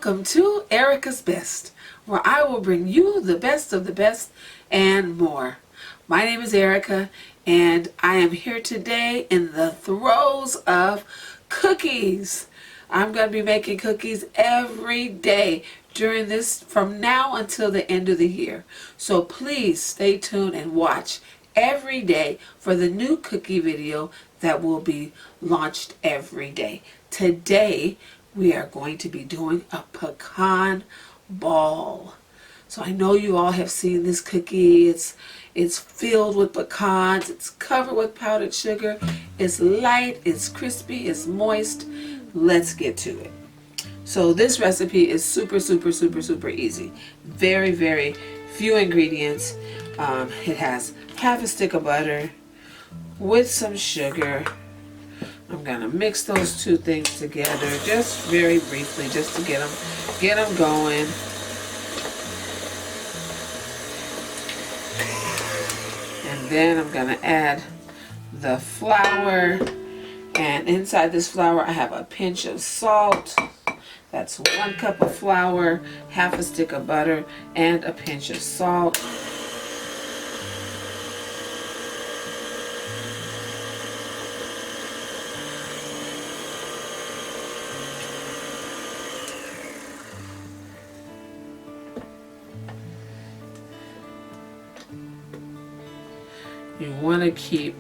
Welcome to Erika's Best, where I will bring you the best of the best and more. My name is Erika, and I am here today in the throes of cookies. I'm going to be making cookies every day during this, from now until the end of the year. So please stay tuned and watch every day for the new cookie video that will be launched every day. Today, we are going to be doing a pecan ball. So I know you all have seen this cookie. It's filled with pecans. It's covered with powdered sugar. It's light, it's crispy, it's moist. Let's get to it. So this recipe is super easy. Very few ingredients. It has half a stick of butter with some sugar. I'm gonna mix those two things together just very briefly, just to get them going. And then I'm gonna add the flour, and inside this flour I have a pinch of salt. That's 1 cup of flour, half a stick of butter, and a pinch of salt. You want to keep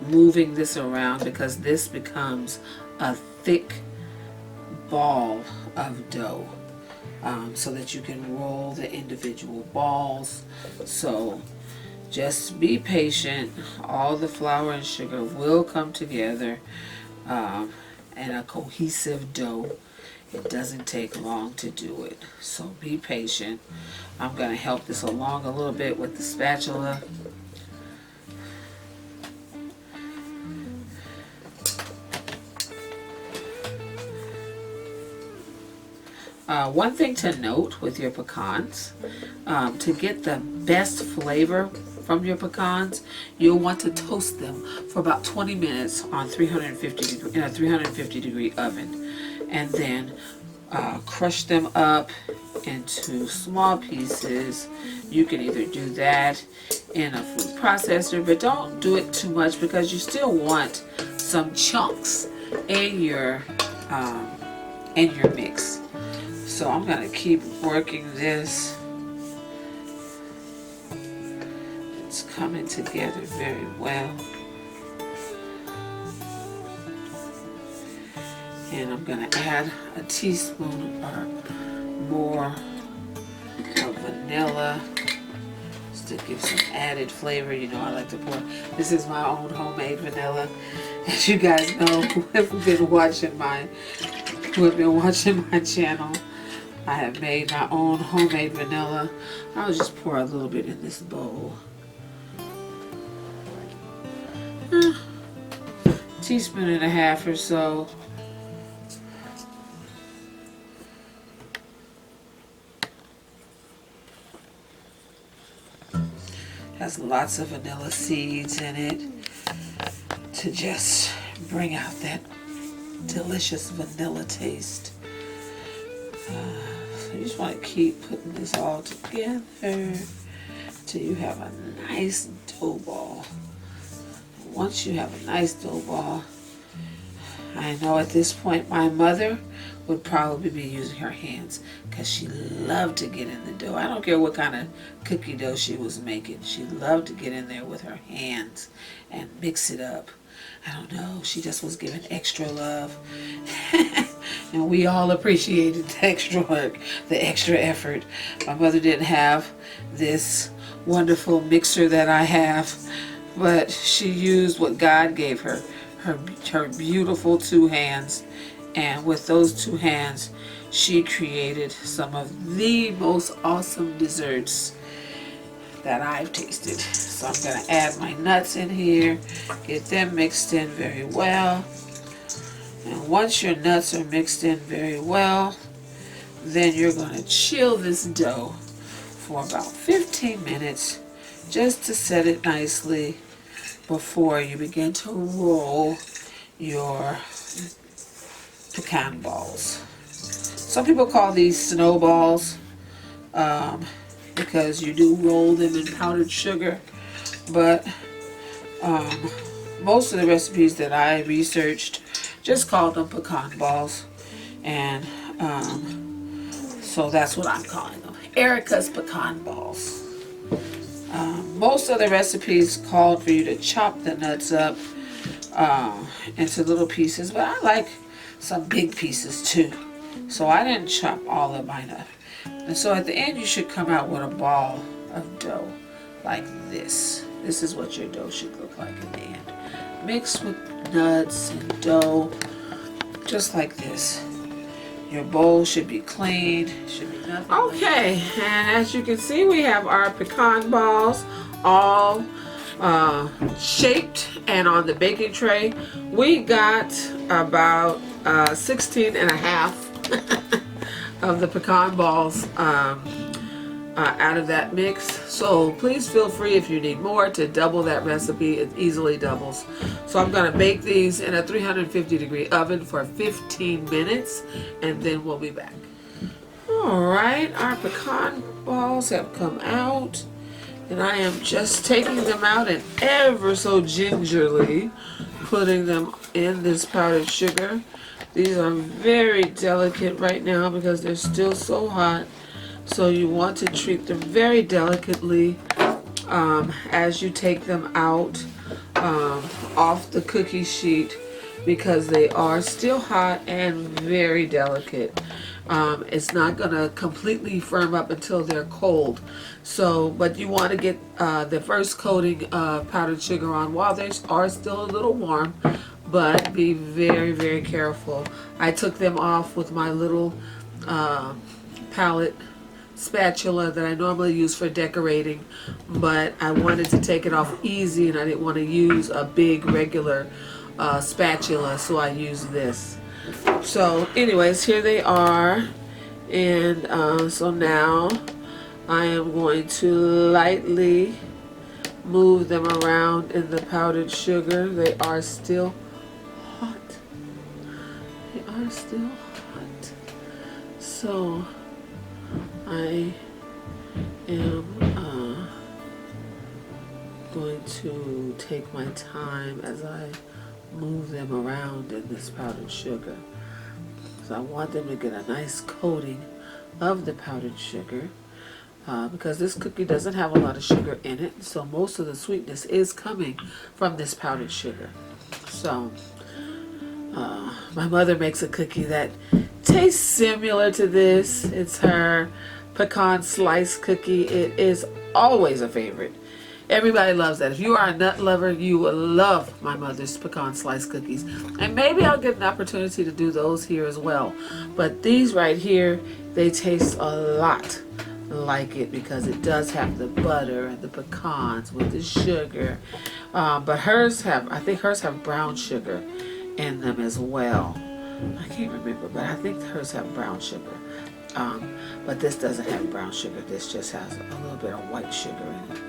moving this around because this becomes a thick ball of dough, so that you can roll the individual balls. So just be patient. All the flour and sugar will come together in a cohesive dough. It doesn't take long to do it, so be patient. I'm going to help this along a little bit with the spatula. One thing to note with your pecans, to get the best flavor from your pecans, you'll want to toast them for about 20 minutes on 350 in a 350 degree oven, and then crush them up into small pieces. You can either do that in a food processor, but don't do it too much because you still want some chunks in your mix. So I'm going to keep working this. It's coming together very well. And I'm going to add a teaspoon or more of vanilla just to give some added flavor. You know, I like to pour. This is my own homemade vanilla. As you guys know, who have been watching my channel, I have made my own homemade vanilla. I'll just pour a little bit in this bowl. Teaspoon and a half or so. Has lots of vanilla seeds in it to just bring out that delicious vanilla taste. So you just want to keep putting this all together till you have a nice dough ball. Once you have a nice dough ball, I know at this point my mother would probably be using her hands because she loved to get in the dough. I don't care what kind of cookie dough she was making. She loved to get in there with her hands and mix it up. I don't know, she just was giving extra love. And we all appreciated the extra work, the extra effort. My mother didn't have this wonderful mixer that I have, but she used what God gave her, her beautiful 2 hands. And with those 2 hands, she created some of the most awesome desserts that I've tasted. So I'm going to add my nuts in here, get them mixed in very well. And once your nuts are mixed in very well, then you're going to chill this dough for about 15 minutes just to set it nicely before you begin to roll your pecan balls. Some people call these snowballs because you do roll them in powdered sugar, but most of the recipes that I researched just called them pecan balls, and so that's what I'm calling them, Erika's pecan balls. Most of the recipes called for you to chop the nuts up into little pieces, but I like some big pieces too, so I didn't chop all of mine up. And so at the end you should come out with a ball of dough like this. This is what your dough should look like in the end, mixed with nuts and dough, just like this. Your bowl should be clean, should be nothing. Okay, and as you can see, we have our pecan balls all shaped and on the baking tray. We got about 16 and a half of the pecan balls out of that mix. So please feel free, if you need more, to double that recipe. It easily doubles. So I'm going to bake these in a 350-degree oven for 15 minutes, and then we'll be back. Alright, our pecan balls have come out, and I am just taking them out and ever so gingerly putting them in this powdered sugar. These are very delicate right now because they're still so hot. So you want to treat them very delicately as you take them out off the cookie sheet, because they are still hot and very delicate. It's not going to completely firm up until they're cold. So, but you want to get the first coating of powdered sugar on while they are still a little warm, but be very, very careful. I took them off with my little palette spatula that I normally use for decorating, but I wanted to take it off easy and I didn't want to use a big regular spatula, so I used this. So anyways, here they are, and so now I am going to lightly move them around in the powdered sugar. They are still hot. They are still hot. So I am going to take my time as I move them around in this powdered sugar. So I want them to get a nice coating of the powdered sugar because this cookie doesn't have a lot of sugar in it, so most of the sweetness is coming from this powdered sugar. So my mother makes a cookie that tastes similar to this. It's her pecan slice cookie. It is always a favorite. Everybody loves that. If you are a nut lover, you will love my mother's pecan slice cookies. And maybe I'll get an opportunity to do those here as well. But these right here, they taste a lot like it because it does have the butter and the pecans with the sugar. But hers have, I think hers have brown sugar in them as well. I can't remember, but I think hers have brown sugar. But this doesn't have brown sugar. This just has a little bit of white sugar in it.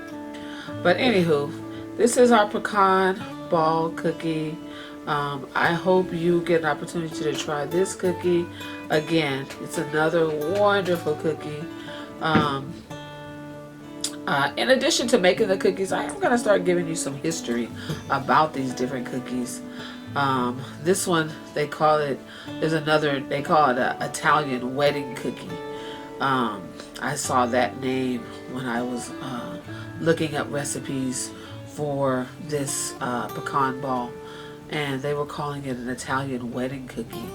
But anywho, this is our pecan ball cookie. I hope you get an opportunity to try this cookie. Again, it's another wonderful cookie. In addition to making the cookies, I am going to start giving you some history about these different cookies. This one, they call it, they call it an Italian wedding cookie. I saw that name when I was looking up recipes for this pecan ball, and they were calling it an Italian wedding cookie.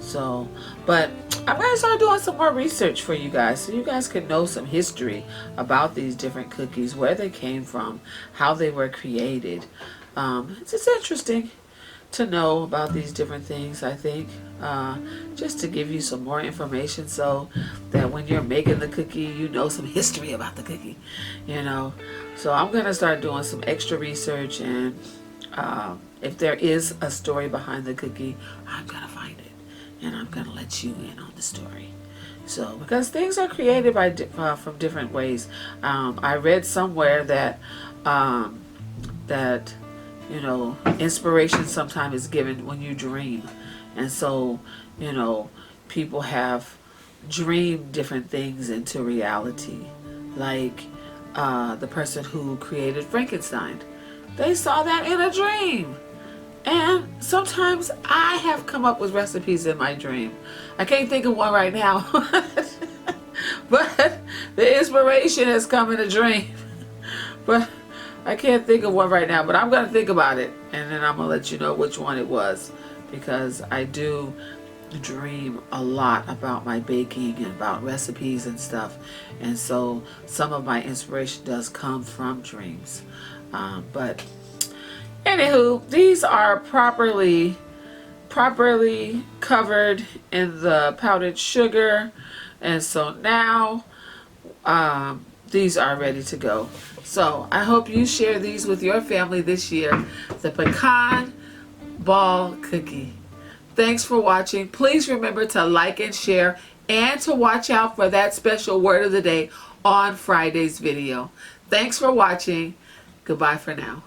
So, but I'm going to start doing some more research for you guys so you guys can know some history about these different cookies, where they came from, how they were created. It's just interesting to know about these different things, I think, just to give you some more information so that when you're making the cookie, you know some history about the cookie, you know. So I'm going to start doing some extra research, and if there is a story behind the cookie, I'm going to find it, and I'm going to let you in on the story. So, because things are created by from different ways. I read somewhere that you know, inspiration sometimes is given when you dream. And so, you know, people have dream different things into reality. Like the person who created Frankenstein, they saw that in a dream. And sometimes I have come up with recipes in my dream. I can't think of one right now, but the inspiration has come in a dream. But I can't think of one right now, but I'm going to think about it, and then I'm going to let you know which one it was, because I do dream a lot about my baking and about recipes and stuff, and so some of my inspiration does come from dreams. But anywho, these are properly covered in the powdered sugar, and so now these are ready to go. So I hope you share these with your family this year. The pecan ball cookie. Thanks for watching. Please remember to like and share, and to watch out for that special word of the day on Friday's video. Thanks for watching. Goodbye for now.